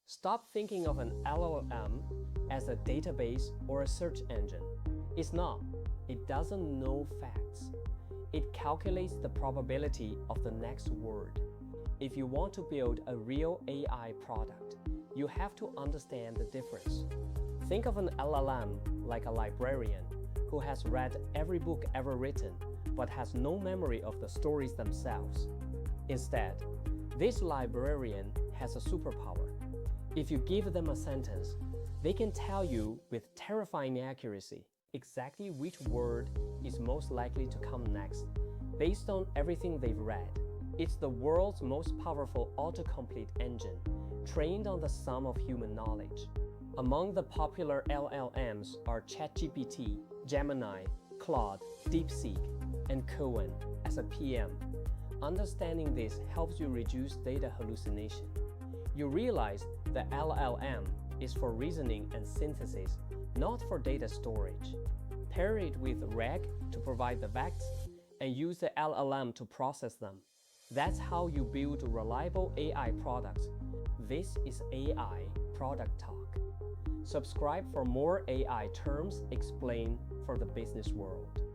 Stop thinking of an LLM as a database or a search engine. It's not. It doesn't know facts. It calculates the probability of the next word. If you want to build a real AI product, you have to understand the difference. Think of an LLM like a librarian who has read every book ever written but has no memory of the stories themselves. Instead, this librarian has a superpower. If you give them a sentence, they can tell you with terrifying accuracy exactly which word is most likely to come next based on everything they've read. It's the world's most powerful autocomplete engine, trained on the sum of human knowledge. Among the popular LLMs are ChatGPT, Gemini, Claude, DeepSeek, and Cohen as a PM. Understanding this helps you reduce data hallucination. You realize the LLM is for reasoning and synthesis, not for data storage. Pair it with RAG to provide the facts, and use the LLM to process them. That's how you build reliable AI products. This is AI Product Talk. Subscribe for more AI terms explained for the business world.